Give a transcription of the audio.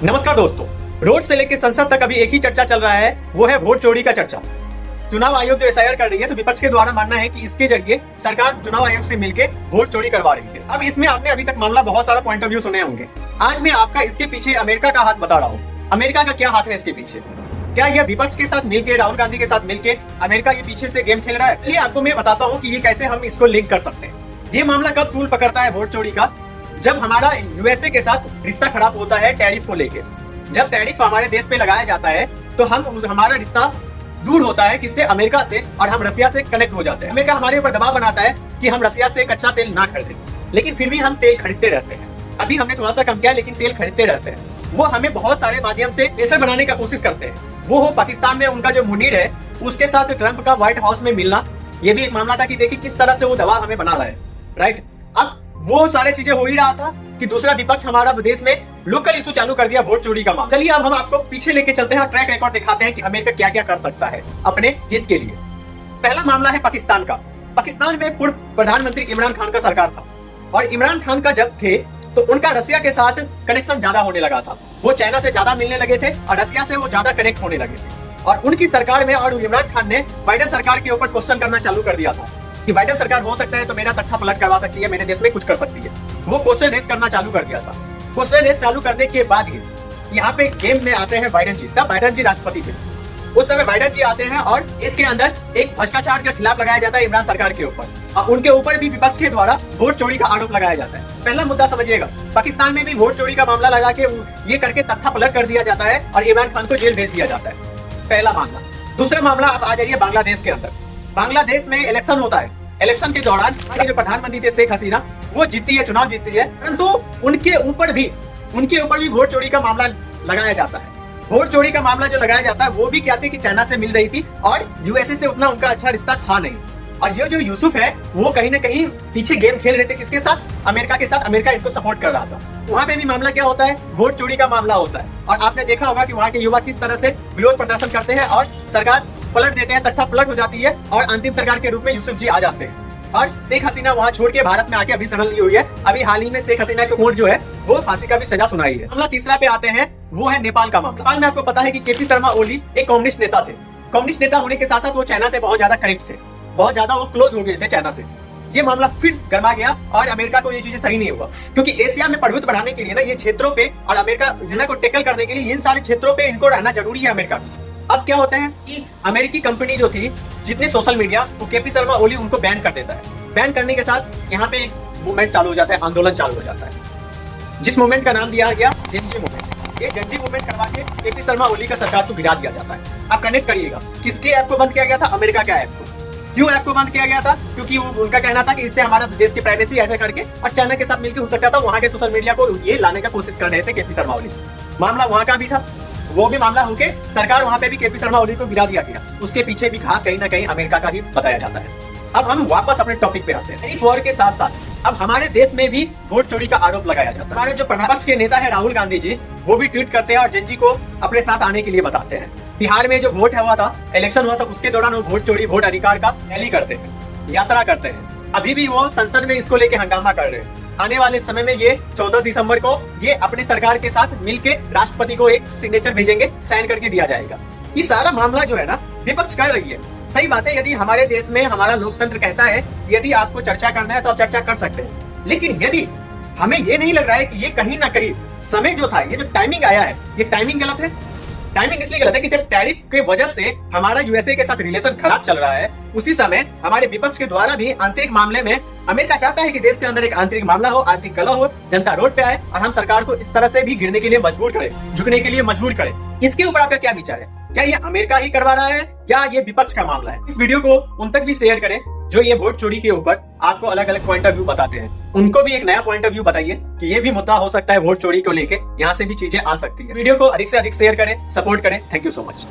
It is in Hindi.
नमस्कार दोस्तों, रोड से लेकर संसद तक अभी एक ही चर्चा चल रहा है, वो है वोट चोरी का चर्चा। चुनाव आयोग जो एसआईआर कर रही है, तो विपक्ष के द्वारा मानना है कि इसके जरिए सरकार चुनाव आयोग से मिलकर वोट चोरी करवा रही है। अब इसमें आपने अभी तक मामला बहुत सारा पॉइंट ऑफ व्यू सुने होंगे। आज मैं आपका इसके पीछे अमेरिका का हाथ बता रहा हूँ। अमेरिका का क्या हाथ है इसके पीछे? क्या यह विपक्ष के साथ मिलकर, राहुल गांधी के साथ मिलकर अमेरिका ये पीछे से गेम खेल रहा है? ये आपको मैं बताता हूँ कि ये कैसे हम इसको लिंक कर सकते हैं। ये मामला कब तूल पकड़ता है वोट चोरी का? जब हमारा यूएसए के साथ रिश्ता खराब होता है टैरिफ को लेकर। जब टैरिफ हमारे देश पे लगाया जाता है तो हमारा रिश्ता दूर होता है किससे? अमेरिका से, और हम रसिया से कनेक्ट हो जाते हैं। अमेरिका हमारे ऊपर दबाव बनाता है कि हम रसिया से कच्चा तेल ना खरीदें, लेकिन फिर भी हम तेल खरीदते रहते हैं। अभी हमने थोड़ा सा कम किया, लेकिन तेल खरीदते रहते हैं। वो हमें बहुत सारे माध्यम से प्रेशर बनाने का कोशिश करते हैं। वो हो पाकिस्तान में उनका जो मुनीर है, उसके साथ ट्रंप का व्हाइट हाउस में मिलना, ये भी एक मामला था कि देखिए किस तरह से वो दबाव हमें बना रहा है, राइट। अब वो सारी चीजें हो ही रहा था कि दूसरा विपक्ष हमारा देश में लोकल इशू चालू कर दिया, वोट चोरी का मामला। चलिए अब हम आपको पीछे लेके चलते हैं, ट्रैक रिकॉर्ड दिखाते हैं कि अमेरिका क्या क्या कर सकता है अपने हित के लिए। पहला मामला है पाकिस्तान का। पाकिस्तान में पूर्व प्रधानमंत्री इमरान खान का सरकार था, और इमरान खान का जब थे तो उनका रसिया के साथ कनेक्शन ज्यादा होने लगा था। वो चाइना से ज्यादा मिलने लगे थे और रसिया से वो ज्यादा कनेक्ट होने लगे थे। और उनकी सरकार में और इमरान खान ने बाइडेन सरकार के ऊपर क्वेश्चन करना चालू कर दिया था कि बाइडेन सरकार हो सकता है तो मेरा तख्ता पलट करवा सकती है, मेरे देश में कुछ कर सकती है। वो क्वेश्चन रेस करना चालू कर दिया था। क्वेश्चन रेस चालू करने के बाद ही यहाँ पे गेम में आते हैं बाइडेन जी। तब बाइडेन जी राष्ट्रपति थे। उस समय बाइडेन जी आते हैं और इसके अंदर एक भ्रष्टाचार का खिलाफ लगाया जाता है इमरान सरकार के ऊपर, और उनके ऊपर भी विपक्ष के द्वारा वोट चोरी का आरोप लगाया जाता है। पहला मुद्दा समझिएगा, पाकिस्तान में भी वोट चोरी का मामला लगा के ये करके तख्ता पलट कर दिया जाता है और इमरान खान को जेल भेज दिया जाता है। पहला मामला। दूसरा मामला आप आ जाइए बांग्लादेश के अंदर। बांग्लादेश में इलेक्शन होता है। इलेक्शन के दौरान जो प्रधानमंत्री थे शेख हसीना, वो जीतती है, चुनाव जीतती है, परंतु उनके ऊपर भी वोट चोरी का मामला लगाया जाता है। वोट चोरी का मामला जो लगाया जाता है वो भी क्या थी कि चाइना से मिल रही थी और यूएसए से उतना उनका अच्छा रिश्ता था नहीं। और ये जो यूसुफ है वो कहीं ना कहीं पीछे गेम खेल रहे थे, किसके साथ? अमेरिका के साथ। अमेरिका इनको सपोर्ट कर रहा था। वहाँ पे भी मामला क्या होता है? वोट चोरी का मामला होता है। और आपने देखा होगा कि वहाँ के युवा किस तरह से विरोध प्रदर्शन करते हैं और सरकार पलट देते हैं, तख्ता पलट हो जाती है और अंतिम सरकार के रूप में यूसुफ जी आ जाते हैं। और शेख हसीना वहाँ छोड़ के भारत में आके अभी शरण ली हुई है। अभी हाल ही में शेख हसीना को कोर्ट जो है वो फांसी का भी सजा सुनाई है। मामला तीसरा पे आते हैं, वो है नेपाल का मामला। नेपाल में आपको पता है कि केपी शर्मा ओली एक कम्युनिस्ट नेता थे। कम्युनिस्ट नेता होने के साथ साथ वो चाइना से बहुत ज्यादा कनेक्ट थे, बहुत ज्यादा वो क्लोज हो गए थे चाइना से। ये मामला फिर गर्मा गया और अमेरिका को ये चीजें सही नहीं हुआ, क्योंकि एशिया में प्रभुत्व बढ़ाने के लिए ना ये क्षेत्रों पे, और अमेरिका को टैकल करने के लिए इन सारे क्षेत्रों पे इनको रहना जरूरी है अमेरिका। अब क्या होता है कि अमेरिकी कंपनी जो थी, जितनी सोशल मीडिया, वो केपी शर्मा ओली उनको बैन कर देता है। बैन करने के साथ यहाँ पे एक मूवमेंट चालू हो जाता है, आंदोलन चालू हो जाता है, जिस मूवमेंट का नाम दिया गया जेनजी मूवमेंट। ये जेनजी मूवमेंट करवा के केपी शर्मा ओली का सरकार को गिरा दिया जाता है। आप कनेक्ट करिएगा, किसके ऐप को बंद किया गया था? अमेरिका के ऐप को। क्यों ऐप को बंद किया गया था? क्योंकि उनका कहना था कि इससे हमारा देश की प्राइवेसी ऐसे करके, और चाइना के साथ मिलकर हो सकता था वहाँ के सोशल मीडिया को ये लाने का कोशिश कर रहे थे केपी शर्मा ओली। मामला वहाँ का भी था, वो भी मामला होके सरकार वहाँ पे भी केपी शर्मा ओली को गिरा दिया गया। उसके पीछे भी हाथ कहीं ना कहीं अमेरिका का ही बताया जाता है। अब हम वापस अपने टॉपिक पे आते हैं। टैरिफ वॉर के साथ साथ अब हमारे देश में भी वोट चोरी का आरोप लगाया जाता है। हमारे जो विपक्ष के नेता है राहुल गांधी जी, वो भी ट्वीट करते हैं और जेनजी को अपने साथ आने के लिए बताते हैं। बिहार में जो वोट हुआ था, इलेक्शन हुआ था, उसके दौरान वो वोट चोरी, वोट अधिकार का रैली करते हैं, यात्रा करते हैं। अभी भी वो संसद में इसको लेके हंगामा कर रहे हैं। आने वाले समय में ये 14 दिसंबर को ये अपनी सरकार के साथ मिलके राष्ट्रपति को एक सिग्नेचर भेजेंगे, साइन करके दिया जाएगा। ये सारा मामला जो है ना विपक्ष कर रही है। सही बात है, यदि हमारे देश में हमारा लोकतंत्र कहता है यदि आपको चर्चा करना है तो आप चर्चा कर सकते हैं, लेकिन यदि हमें ये नहीं लग रहा है कि ये कहीं ना कहीं समय जो था, ये जो टाइमिंग आया है, ये टाइमिंग गलत है। टाइमिंग इसलिए गलत है कि जब टैरिफ के वजह से हमारा यूएसए के साथ रिलेशन खराब चल रहा है, उसी समय हमारे विपक्ष के द्वारा भी आंतरिक मामले में अमेरिका चाहता है कि देश के अंदर एक आंतरिक मामला हो, आर्थिक कलह हो, जनता रोड पे आए और हम सरकार को इस तरह से भी गिरने के लिए मजबूर करे, झुकने के लिए मजबूर करे। इसके ऊपर आपका क्या विचार है? क्या ये अमेरिका ही करवा रहा है या ये विपक्ष का मामला है? इस वीडियो को उन तक भी शेयर करें जो ये वोट चोरी के ऊपर आपको अलग अलग पॉइंट ऑफ व्यू बताते हैं। उनको भी एक नया पॉइंट ऑफ व्यू बताइए कि ये भी मुद्दा हो सकता है वोट चोरी को लेके, यहाँ से भी चीजें आ सकती है। वीडियो को अधिक से अधिक शेयर करें, सपोर्ट करें। Thank you so much.